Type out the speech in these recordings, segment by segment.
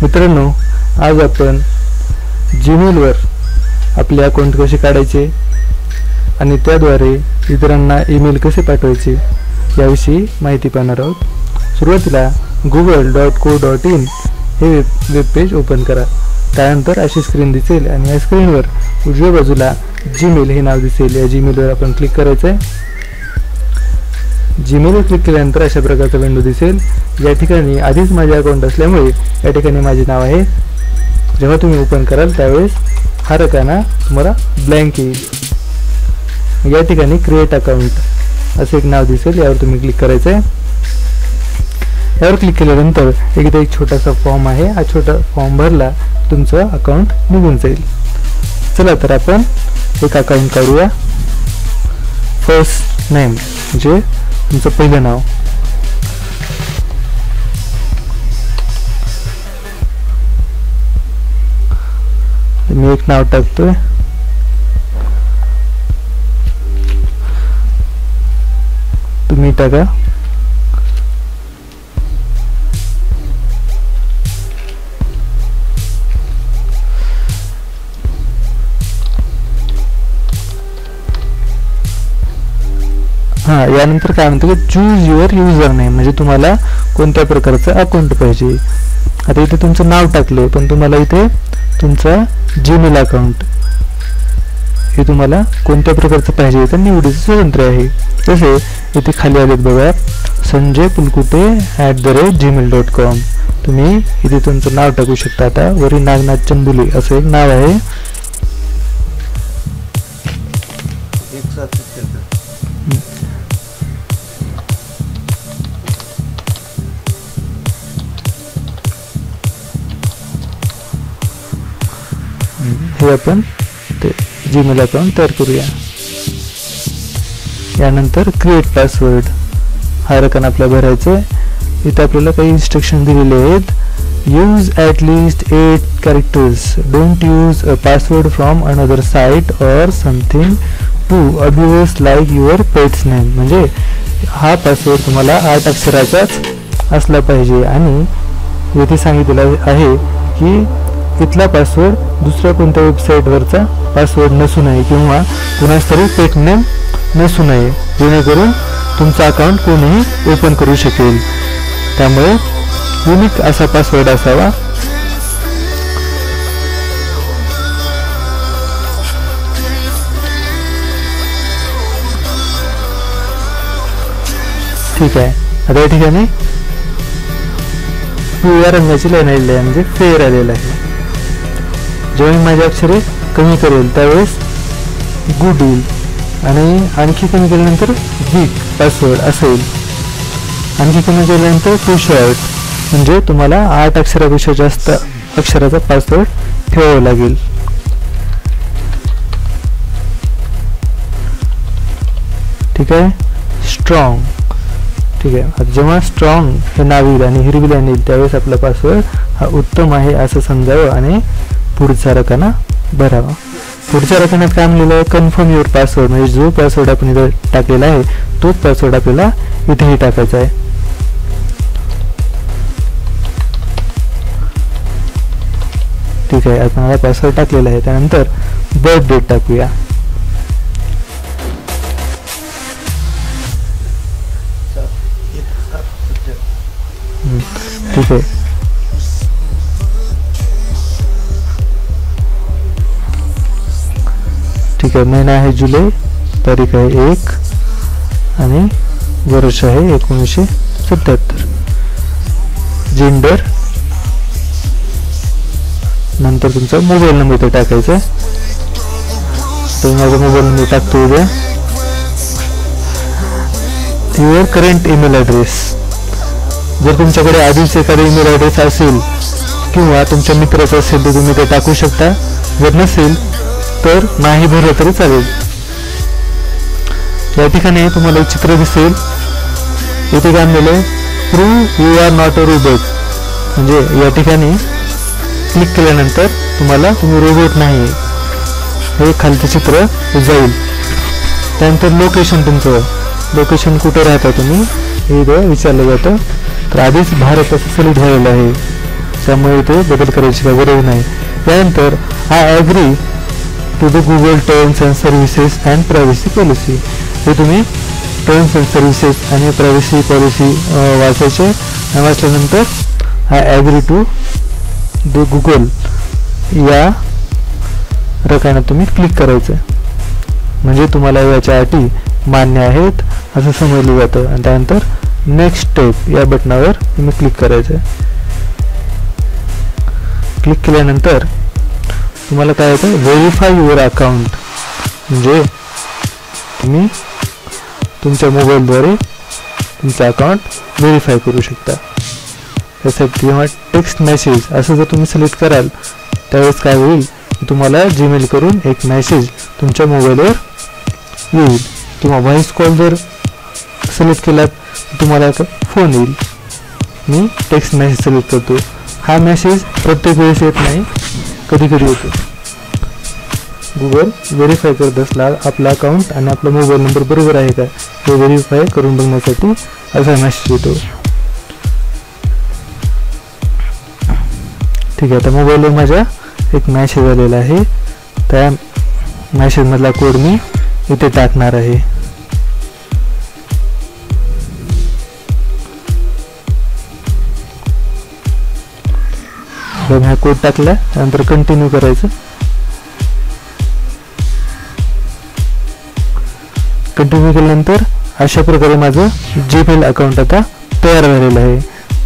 मित्रांनो, आज आपण जीमेलवर आपले अकाउंट कसे काढायचे आणि त्याद्वारे इतरांना ईमेल कसे पाठवायचे याविषयी माहिती पाहणार आहोत. सुरुवातीला google.co.in हे वेब पेज ओपन करा. त्यानंतर अशी स्क्रीन दिसेल आणि या स्क्रीनवर उजव्या बाजूला जीमेल हे नाव दिसेल. या जीमेलवर आपण क्लिक करायचं आहे. जीमेलवर क्लिक केल्यानंतर अशा प्रकारचा विंडो दिसेल. या ठिकाणी आधीच माझे अकाउंट असल्यामुळे या ठिकाणी माझे नाव आहे. जेव्हा तुम्ही ओपन कराल त्यावेळेस हा रकाना तुम्हाला ब्लँक येईल. या ठिकाणी क्रिएट अकाउंट असे एक नाव दिसेल. यावर तुम्ही क्लिक करायचं आहे. यावर क्लिक केल्यानंतर इथे एक छोटासा फॉर्म आहे. हा छोटा फॉर्म भरला तुमचं अकाउंट निघून जाईल. चला तर आपण एक अकाउंट काढूया. फर्स्ट नेम म्हणजे तुमचं पहिलं नाव. मी एक नाव टाकतोय. तुम्ही टाका. यानंतर काय म्हणतो की चूज युअर युजर नेम म्हणजे तुम्हाला कोणत्या प्रकारचं अकाउंट पाहिजे. आता इथे तुमचं नाव टाकले पण तुम्हाला इथे तुमचा जीमेल अकाउंट हे तुम्हाला कोणत्या प्रकारचं पाहिजे तर निवडीचं स्वातंत्र्य आहे. जसे इथे खाली आलेत बघा, संजय पुलकुटे @gmail.com. तुम्ही इथे तुमचं नाव टाकू शकता. आता वरी नागनाथ चंबुले असं एक नाव आहे. हे आपण ते जीमेल अकाउंट तयार करूया. यानंतर क्रिएट पासवर्ड हा रकाना आपल्याला भरायचा आहे. इथे आपल्याला काही इन्स्ट्रक्शन दिलेले आहेत. Use at least 8 characters. Don't use a password from another site or something too obvious like your pet's name. म्हणजे हा पासवर्ड तुम्हाला 8 अक्षराचाच असला पाहिजे आणि येथे सांगितलेलं आहे की इथला पासवर्ड दुसऱ्या कोणत्या वेबसाईटवरचा पासवर्ड नसू नये किंवा कुणास तरी पेट नेम नसू नये, जेणेकरून तुमचा अकाउंट कोणीही ओपन करू शकेल. त्यामुळे युनिक असा पासवर्ड असावा. ठीक आहे. आता या ठिकाणी पिवळ्या रंगाची लाईन आलेली आहे म्हणजे फेर आलेला आहे. जेव्हा मी माझी अक्षरे कमी करेल त्यावेळेस गुड येईल आणि आणखी कमी केल्यानंतर वीक पासवर्ड असेल. आणखी कमी केल्यानंतर टू शॉर्ट म्हणजे तुम्हाला 8 अक्षरापेक्षा जास्त अक्षराचा पासवर्ड ठेवावा लागेल. ठीक आहे. स्ट्रॉंग. ठीक आहे. आता जेव्हा स्ट्रॉंग हे नाव येईल आणि हिरवी लाईन येईल त्यावेळेस आपला पासवर्ड हा उत्तम आहे असं समजावं आणि पुढचा रकाना भरावा. पुढच्या रकान्यात काय म्हणलेलं आहे, कन्फर्म युअर पासवर्ड म्हणजे जो पासवर्ड आपण इथे टाकलेला आहे तोच पासवर्ड आपल्याला इथेही टाकायचा आहे. ठीक आहे. आता मला पासवर्ड टाकलेला आहे. त्यानंतर बर्थ डेट टाकूया. ठीक आहे. ठीक आहे. महिना आहे जुलै, तारीख आहे 1 आणि वर्ष आहे 1977. जेंडर. नंतर तुमचा मोबाईल नंबर इथे टाकायचा. तर माझा मोबाईल नंबर टाकतो उद्या. Your current email address. जर तुमच्याकडे आधीच एखादा ईमेल ॲड्रेस असेल किंवा तुमच्या मित्राचा असेल तर तुम्ही ते टाकू शकता. जर नसेल तर नाही भरलं तरी चालेल. या ठिकाणी तुम्हाला एक चित्र दिसेल. इथे काय म्हणलेलं prove you are not a robot म्हणजे या ठिकाणी क्लिक केल्यानंतर तुम्ही रोबोट नाही हे खालचं चित्र जाईल. त्यानंतर लोकेशन, तुमचं लोकेशन कुठे राहता तुम्ही हे विचारलं जातं. तर आधीच भारत असं सिलेक्ट झालेलं आहे. त्यामुळे इथे बदल करायची काही गरज नाही. त्यानंतर I agree to the Google terms and services and privacy policy. हे तुम्ही टर्म्स अँड सर्व्हिसेस आणि प्रायव्हसी पॉलिसी वाचायचे. वाचल्यानंतर I agree to the Google या रकान्यात तुम्ही क्लिक करायचं. म्हणजे तुम्हाला याच्या अटी मान्य आहेत असं समजलं जातं. आणि त्यानंतर नेक्स्ट स्टेप या बटनावर तुम्ही क्लिक करायचं. क्लिक केल्यानंतर तुम्हाला काय येतं, व्हेरीफाय युअर अकाउंट. म्हणजे तुम्ही तुमच्या मोबाईलद्वारे तुमचं अकाउंट व्हेरीफाय करू शकता. त्यासाठी जेव्हा टेक्स्ट मेसेज असं जर तुम्ही सिलेक्ट कराल त्यावेळेस काय होईल, तुम्हाला जीमेल करून एक मेसेज तुमच्या मोबाईलवर येईल. किंवा व्हॉइस कॉल जर सिलेक्ट केलात तर तुम्हाला एक फोन येईल. मी टेक्स्ट मेसेज सिलेक्ट करतो. हा मेसेज प्रत्येक वेळेस येत नाही, कधी कधी येतो. गुगल व्हेरीफाय करत असला आपला अकाउंट आणि आपला मोबाईल नंबर बरोबर आहे का हे व्हेरीफाय करून बघण्यासाठी असा मेसेज येतो. ठीक आहे, आता मोबाईलवर माझ्या एक मेसेज आलेला आहे. त्या मेसेजमधला कोड मी इथे टाकणार आहे. हा कोड टाकला त्यानंतर कंटिन्यू करायचं. कंटिन्यू केल्यानंतर अशा प्रकारे माझं जीमेल अकाउंट आता तयार झालेलं आहे.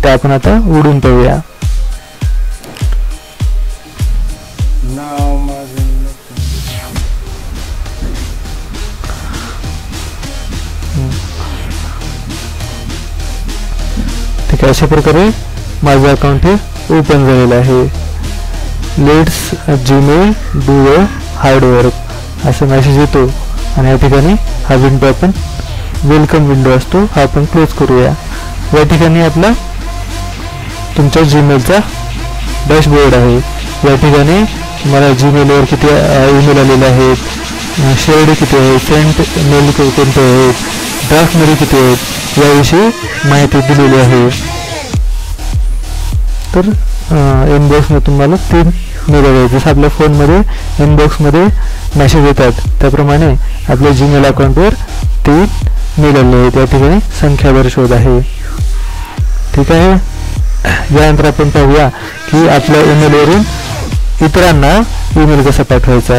ते आपण आता उघडून पाहूया. ठीक आहे, अशा प्रकारे माझं अकाउंट हे ओपन झालेलं आहे. Let's Gmail do a hard work असं मेसेज येतो. आणि या ठिकाणी हा विंडो आपण वेलकम विंडो असतो हा आपण क्लोज करूया. या ठिकाणी आपला तुमच्या जीमेलचा डॅशबोर्ड आहे. या ठिकाणी तुम्हाला जीमेलवर किती ईमेल आलेले आहेत, शेअर्ड किती आहेत, सेंट मेल कोणते आहेत, ड्राफ्टमध्ये किती आहेत याविषयी माहिती दिलेली आहे. तर इनबॉक्समध्ये तुम्हाला 3 मेल आहेत. जसं आपल्या फोनमध्ये इनबॉक्समध्ये मेसेज येतात त्याप्रमाणे आपल्या जीमेल अकाउंटवर 3 मेल आले आहेत. या ठिकाणी संख्यावर शोध आहे. ठीक आहे, यानंतर आपण पाहूया की आपल्या ईमेलवरून इतरांना ईमेल कसा पाठवायचा.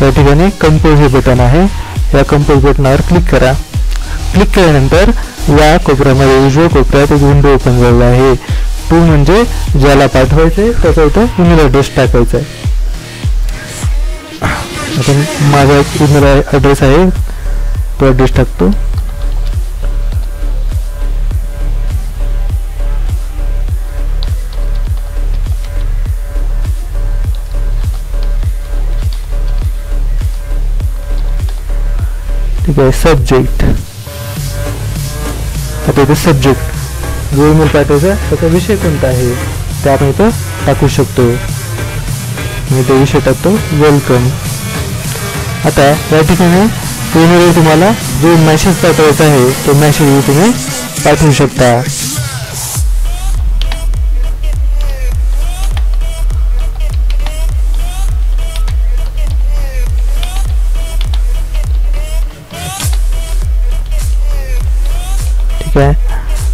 या ठिकाणी कंपोज हे बटन आहे. या कंपोज बटनावर क्लिक करा. क्लिक केल्यानंतर या कोपऱ्यामध्ये उजव्या कोपऱ्यात एक विंडो ओपन झालेला आहे. टू म्हणजे ज्याला पाठवायचे त्याचा इथं ईमेल ॲड्रेस टाकायचा आहे. आता माझा एक ईमेल ॲड्रेस आहे तो ॲड्रेस टाकतो. ठीक आहे, सब्जेक्ट. आता इथे सब्जेक्ट जो ईमेल पाठवायचा त्याचा विषय कोणता आहे ते आपण इथं टाकू शकतो. मी तो विषय टाकतो वेलकम. आता या ठिकाणी ईमेलवर तुम्हाला जो मेसेज पाठवायचा आहे तो मेसेज तुम्ही पाठवू शकता. ठीक आहे,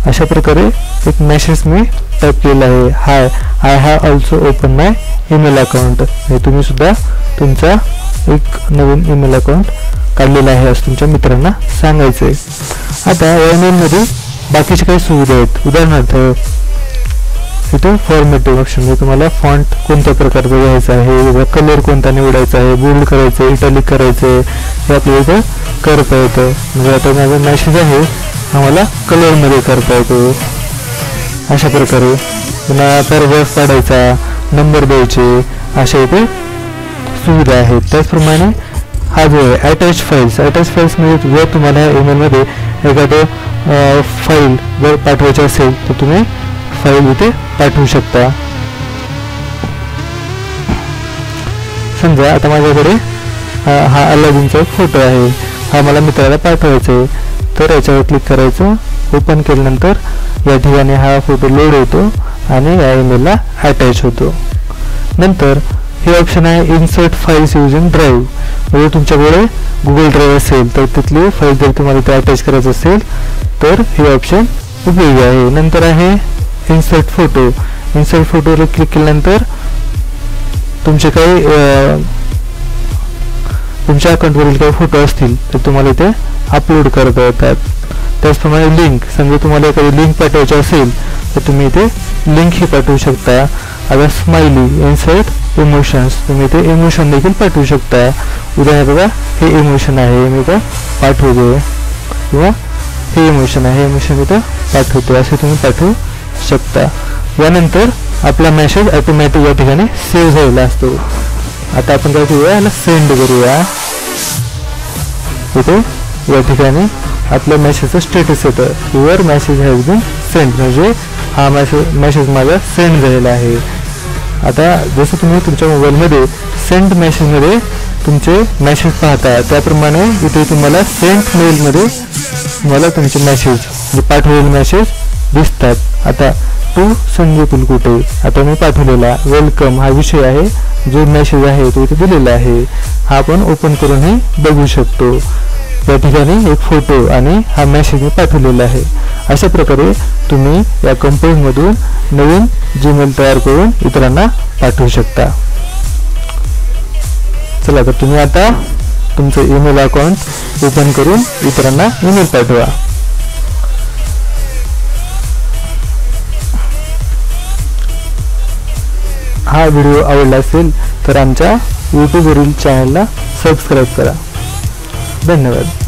अशा प्रकारे एक मेसेज मी टाईप केला आहे. Hi, I have also open my email account. हे तुम्ही सुद्धा तुमचा एक नवीन ईमेल अकाउंट काढलेला आहे असं तुमच्या मित्रांना सांगायचं आहे. आता या ईमेलमध्ये बाकीचे काही सुविधा आहेत. उदाहरणार्थ इथं फॉर्मॅटिंग ऑप्शन म्हणजे तुम्हाला फॉन्ट कोणत्या प्रकारचा घ्यायचा आहे, कलर कोणता निवडायचा आहे, बोल्ड करायचं आहे, इटॅलिक करायचं आहे हे आपल्याला इथं करता येतं. म्हणजे आता माझा मेसेज आहे हा मला कलरमध्ये करता येतो. अशा प्रकारे पुन्हा पॅराग्राफ काढायचा, नंबर द्यायचे अशा इथे सुविधा आहेत. त्याचप्रमाणे हा जो आहे अटॅच फाईल्स. अटॅच फाईल्स म्हणजे जर तुम्हाला ईमेलमध्ये एखादं फाईल जर पाठवायची असेल तर तुम्ही फाईल इथे पाठवू शकता. समजा आता माझ्याकडे हा अलादीनचा एक फोटो आहे, हा मला मित्राला पाठवायचा आहे. तर याच्यावर क्लिक करायचं. ओपन केल्यानंतर या ठिकाणी हा फोटो लोड होतो आणि या ईमेलला अटॅच होतो. नंतर हे ऑप्शन आहे इन्सर्ट फाईल्स युजिंग ड्राईव्ह. म्हणजे तुमच्याकडे गुगल ड्राईव्ह असेल तर तिथली फाईल जर तुम्हाला ते अटॅच करायचं असेल तर हे ऑप्शन उपयोगी आहे. नंतर आहे इन्सर्ट फोटो. इन्सर्ट फोटोवर क्लिक केल्यानंतर तुमचे काही तुमच्या अकाउंटवरील काही फोटो असतील तर तुम्हाला इथे अपलोड करता येतात. त्याचप्रमाणे लिंक, समजा तुम्हाला एखादी लिंक पाठवायची असेल तर तुम्ही इथे लिंकही पाठवू शकता. आता स्माइली, इन्सर्ट इमोशन्स, तुम्ही इथे इमोशन देखील पाठवू शकता. उदाहरण बघा, हे इमोशन आहे मी इथं पाठवतो, किंवा हे इमोशन आहे, हे इमोशन इथं पाठवतो, असे तुम्ही पाठवू शकता. यानंतर आपला मेसेज ऑटोमॅटिक या ठिकाणी सेव्ह झालेला असतो. आता आपण काय करूया, याला सेंड करूया. इथे या ठिकाणी आपल्या मेसेजचं स्टेटस येतं, your message has been send, म्हणजे हा मेसेज माझा सेंड झालेला आहे. आता जसं तुम्ही तुमच्या मोबाईलमध्ये सेंड मेसेजमध्ये तुमचे मेसेज पाहता त्याप्रमाणे इथे तुम्हाला सेंट मेलमध्ये तुम्हाला तुमचे मेसेज म्हणजे पाठवलेले मेसेज दिसतात. आता टू संजय पुलकुटे, आता मी पाठवलेला वेलकम हा विषय आहे, जो मेसेज आहे तो इथे दिलेला आहे. हा आपण ओपन करूनही बघू शकतो. या ठिकाणी एक फोटो आणि हा मेसेज मी पाठवलेला आहे. अशा प्रकारे तुम्ही या कंपोजमधून नवीन जीमेल तयार करून इतरांना पाठवू शकता. चला, तर तुम्ही आता तुमचं ईमेल अकाउंट ओपन करून इतरांना ईमेल पाठवा. हा व्हिडिओ आवडला असेल तर आमच्या यूट्यूबवरील चॅनलला सबस्क्राईब करा. धन्यवाद.